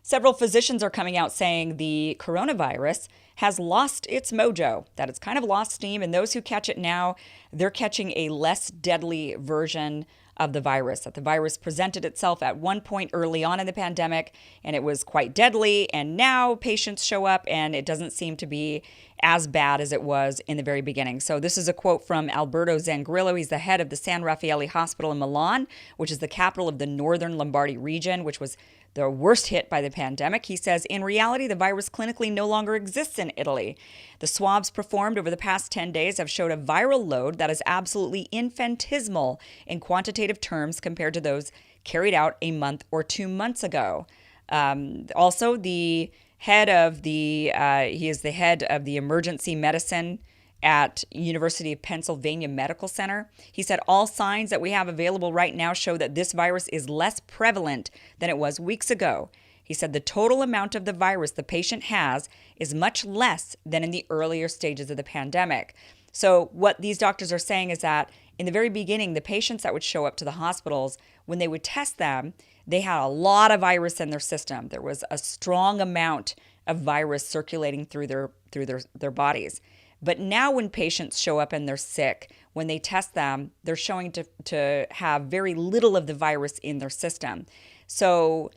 Several physicians are coming out saying the coronavirus has lost its mojo, that it's kind of lost steam, and those who catch it now, they're catching a less deadly version of the virus. That the virus presented itself at one point early on in the pandemic, and it was quite deadly, and now patients show up, and it doesn't seem to be as bad as it was in the very beginning. So this is a quote from Alberto Zangrillo. He's the head of the San Raffaele Hospital in Milan, which is the capital of the northern Lombardy region, which was the worst hit by the pandemic. He says, in reality, the virus clinically no longer exists in Italy. The swabs performed over the past 10 days have showed a viral load that is absolutely infinitesimal in quantitative terms compared to those carried out a month or 2 months ago. Also, the head of he is the head of the emergency medicine at University of Pennsylvania Medical Center. He said all signs that we have available right now show that this virus is less prevalent than it was weeks ago. He said the total amount of the virus the patient has is much less than in the earlier stages of the pandemic. So what these doctors are saying is that in the very beginning, the patients that would show up to the hospitals, when they would test them, they had a lot of virus in their system. There was a strong amount of virus circulating through their bodies. But now when patients show up and they're sick, when they test them, they're showing to have very little of the virus in their system. So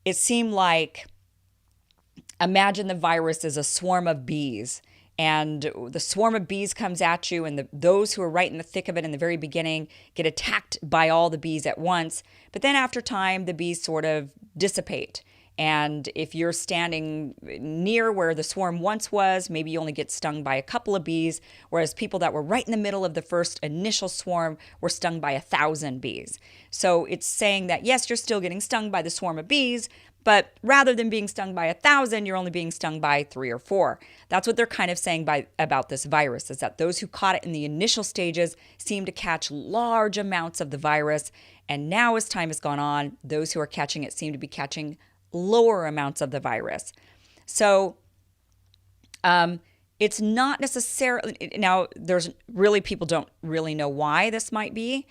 it seemed like, imagine the virus is a swarm of bees, and the swarm of bees comes at you, and those who are right in the thick of it in the very beginning get attacked by all the bees at once. But then after time, the bees sort of dissipate. And if you're standing near where the swarm once was, maybe you only get stung by a couple of bees, whereas people that were right in the middle of the first initial swarm were stung by 1,000 bees. So it's saying that, yes, you're still getting stung by the swarm of bees, but rather than being stung by 1,000, you're only being stung by 3 or 4. That's what they're kind of saying about this virus, is that those who caught it in the initial stages seem to catch large amounts of the virus. And now as time has gone on, those who are catching it seem to be catching lower amounts of the virus. So it's not necessarily, now there's really, people don't really know why this might be.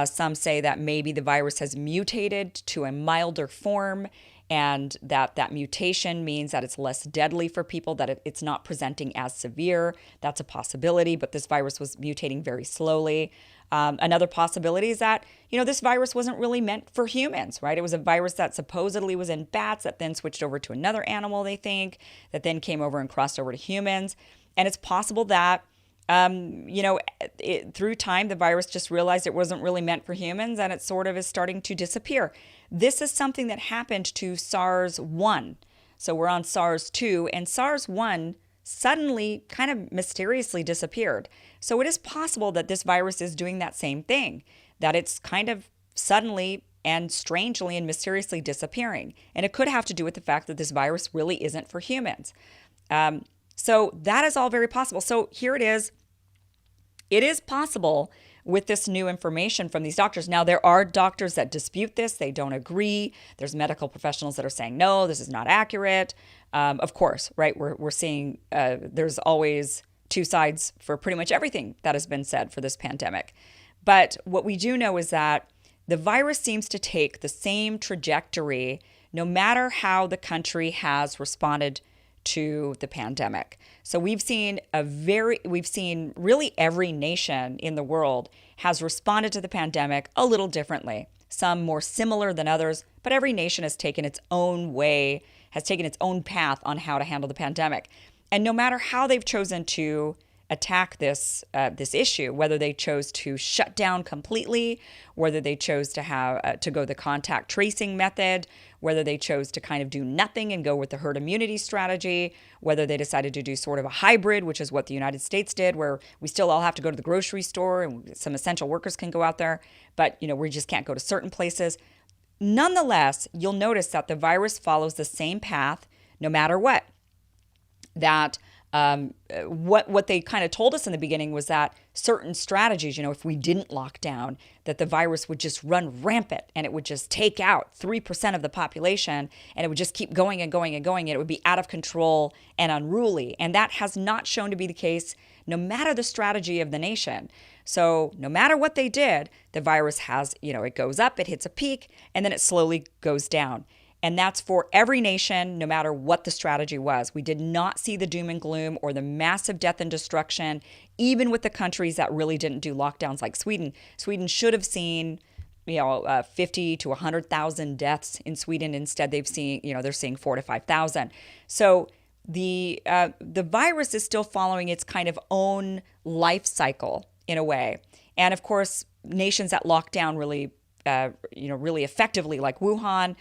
Some say that maybe the virus has mutated to a milder form, and that mutation means that it's less deadly for people, that it's not presenting as severe. That's a possibility, but this virus was mutating very slowly. Another possibility is that, this virus wasn't really meant for humans, right? It was a virus that supposedly was in bats that then switched over to another animal, they think, that then came over and crossed over to humans. And it's possible that, through time, the virus just realized it wasn't really meant for humans, and it sort of is starting to disappear. This is something that happened to SARS-1. So we're on SARS-2, and SARS-1 suddenly kind of mysteriously disappeared. So it is possible that this virus is doing that same thing, that it's kind of suddenly and strangely and mysteriously disappearing. And it could have to do with the fact that this virus really isn't for humans. So that is all very possible. So here it is. It is possible with this new information from these doctors. Now, there are doctors that dispute this. They don't agree. There's medical professionals that are saying, no, this is not accurate. Of course, right? We're seeing there's always two sides for pretty much everything that has been said for this pandemic. But what we do know is that the virus seems to take the same trajectory no matter how the country has responded to the pandemic. So we've seen really every nation in the world has responded to the pandemic a little differently, some more similar than others, but every nation has taken its own way, has taken its own path on how to handle the pandemic. And no matter how they've chosen to attack this issue, whether they chose to shut down completely, whether they chose to go the contact tracing method, whether they chose to kind of do nothing and go with the herd immunity strategy, whether they decided to do sort of a hybrid, which is what the United States did, where we still all have to go to the grocery store and some essential workers can go out there, but we just can't go to certain places. Nonetheless, you'll notice that the virus follows the same path no matter what. That what they kind of told us in the beginning was that certain strategies, if we didn't lock down, that the virus would just run rampant and it would just take out 3% of the population, and it would just keep going and going and going, and it would be out of control and unruly. And that has not shown to be the case, no matter the strategy of the nation. So no matter what they did, the virus has, it goes up, it hits a peak, and then it slowly goes down. And that's for every nation, no matter what the strategy was. We did not see the doom and gloom or the massive death and destruction, even with the countries that really didn't do lockdowns like Sweden. Sweden should have seen 50 to 100,000 deaths in Sweden. Instead, they're seeing 4 to 5,000. So the virus is still following its kind of own life cycle in a way. And of course, nations that lock down really effectively, like Wuhan